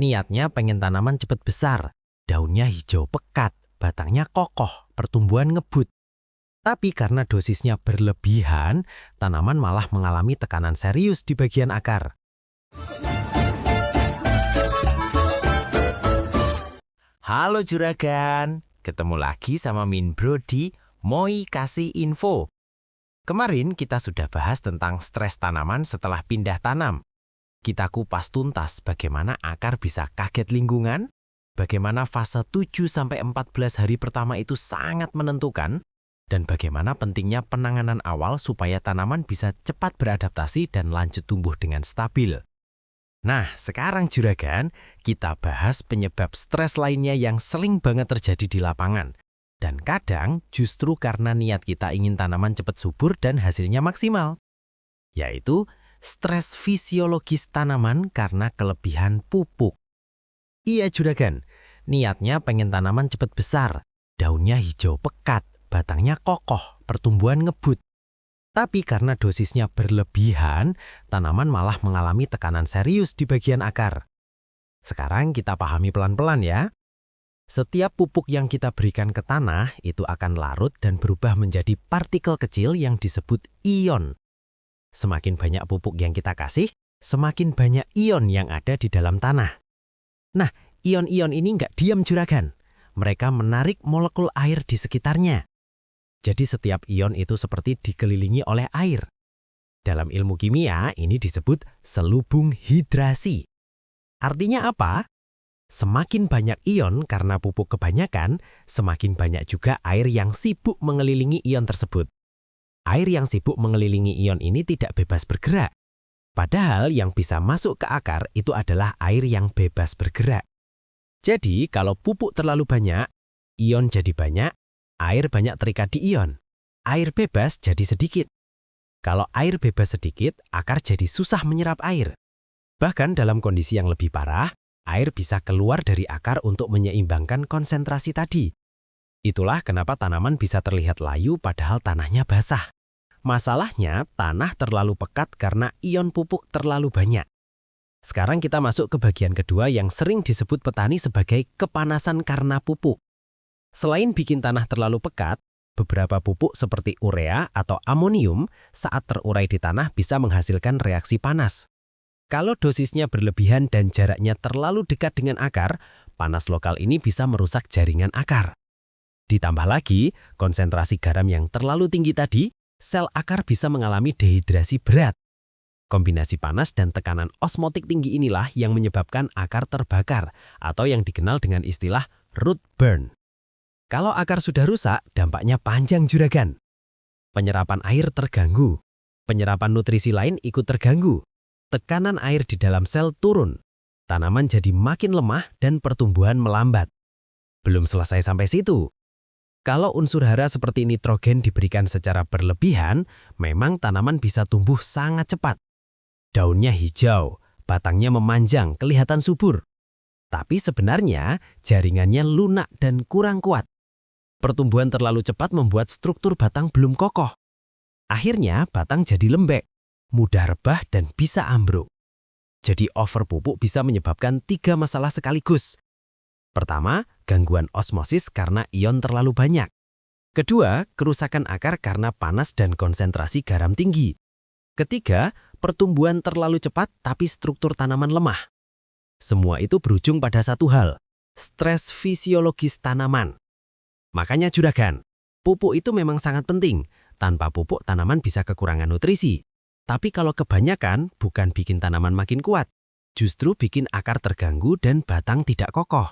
Niatnya pengen tanaman cepat besar, daunnya hijau pekat, batangnya kokoh, pertumbuhan ngebut. Tapi karena dosisnya berlebihan, tanaman malah mengalami tekanan serius di bagian akar. Halo juragan, ketemu lagi sama Min Bro di Moi Kasih Info. Kemarin kita sudah bahas tentang stres tanaman setelah pindah tanam. Kita kupas tuntas bagaimana akar bisa kaget lingkungan, bagaimana fase 7-14 hari pertama itu sangat menentukan, dan bagaimana pentingnya penanganan awal supaya tanaman bisa cepat beradaptasi dan lanjut tumbuh dengan stabil. Nah, sekarang juragan, kita bahas penyebab stres lainnya yang sering banget terjadi di lapangan. Dan kadang justru karena niat kita ingin tanaman cepat subur dan hasilnya maksimal. Yaitu stres fisiologis tanaman karena kelebihan pupuk. Iya juragan, niatnya pengen tanaman cepat besar, daunnya hijau pekat, batangnya kokoh, pertumbuhan ngebut. Tapi karena dosisnya berlebihan, tanaman malah mengalami tekanan serius di bagian akar. Sekarang kita pahami pelan-pelan ya. Setiap pupuk yang kita berikan ke tanah itu akan larut dan berubah menjadi partikel kecil yang disebut ion. Semakin banyak pupuk yang kita kasih, semakin banyak ion yang ada di dalam tanah. Nah, ion-ion ini nggak diam juragan. Mereka menarik molekul air di sekitarnya. Jadi setiap ion itu seperti dikelilingi oleh air. Dalam ilmu kimia ini disebut selubung hidrasi. Artinya apa? Semakin banyak ion karena pupuk kebanyakan, semakin banyak juga air yang sibuk mengelilingi ion tersebut. Air yang sibuk mengelilingi ion ini tidak bebas bergerak. Padahal yang bisa masuk ke akar itu adalah air yang bebas bergerak. Jadi kalau pupuk terlalu banyak, ion jadi banyak, air banyak terikat di ion. Air bebas jadi sedikit. Kalau air bebas sedikit, akar jadi susah menyerap air. Bahkan dalam kondisi yang lebih parah, air bisa keluar dari akar untuk menyeimbangkan konsentrasi tadi. Itulah kenapa tanaman bisa terlihat layu padahal tanahnya basah. Masalahnya, tanah terlalu pekat karena ion pupuk terlalu banyak. Sekarang kita masuk ke bagian kedua yang sering disebut petani sebagai kepanasan karena pupuk. Selain bikin tanah terlalu pekat, beberapa pupuk seperti urea atau amonium saat terurai di tanah bisa menghasilkan reaksi panas. Kalau dosisnya berlebihan dan jaraknya terlalu dekat dengan akar, panas lokal ini bisa merusak jaringan akar. Ditambah lagi, konsentrasi garam yang terlalu tinggi tadi, sel akar bisa mengalami dehidrasi berat. Kombinasi panas dan tekanan osmotik tinggi inilah yang menyebabkan akar terbakar atau yang dikenal dengan istilah root burn. Kalau akar sudah rusak, dampaknya panjang juragan. Penyerapan air terganggu. Penyerapan nutrisi lain ikut terganggu. Tekanan air di dalam sel turun. Tanaman jadi makin lemah dan pertumbuhan melambat. Belum selesai sampai situ. Kalau unsur hara seperti nitrogen diberikan secara berlebihan, memang tanaman bisa tumbuh sangat cepat. Daunnya hijau, batangnya memanjang, kelihatan subur. Tapi sebenarnya jaringannya lunak dan kurang kuat. Pertumbuhan terlalu cepat membuat struktur batang belum kokoh. Akhirnya batang jadi lembek, mudah rebah dan bisa ambruk. Jadi over pupuk bisa menyebabkan 3 masalah sekaligus. Pertama, gangguan osmosis karena ion terlalu banyak. Kedua, kerusakan akar karena panas dan konsentrasi garam tinggi. Ketiga, pertumbuhan terlalu cepat tapi struktur tanaman lemah. Semua itu berujung pada satu hal, stres fisiologis tanaman. Makanya juragan, pupuk itu memang sangat penting. Tanpa pupuk tanaman bisa kekurangan nutrisi. Tapi kalau kebanyakan bukan bikin tanaman makin kuat, justru bikin akar terganggu dan batang tidak kokoh.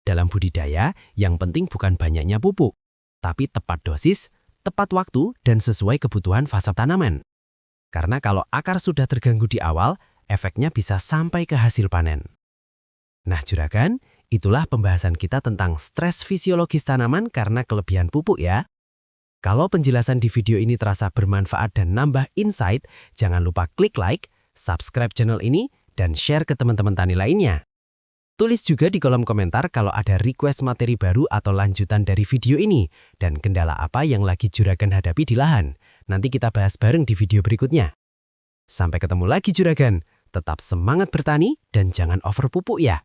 Dalam budidaya, yang penting bukan banyaknya pupuk, tapi tepat dosis, tepat waktu, dan sesuai kebutuhan fase tanaman. Karena kalau akar sudah terganggu di awal, efeknya bisa sampai ke hasil panen. Nah juragan, itulah pembahasan kita tentang stres fisiologis tanaman karena kelebihan pupuk ya. Kalau penjelasan di video ini terasa bermanfaat dan nambah insight, jangan lupa klik like, subscribe channel ini, dan share ke teman-teman tani lainnya. Tulis juga di kolom komentar kalau ada request materi baru atau lanjutan dari video ini, dan kendala apa yang lagi juragan hadapi di lahan. Nanti kita bahas bareng di video berikutnya. Sampai ketemu lagi juragan, tetap semangat bertani dan jangan over pupuk ya.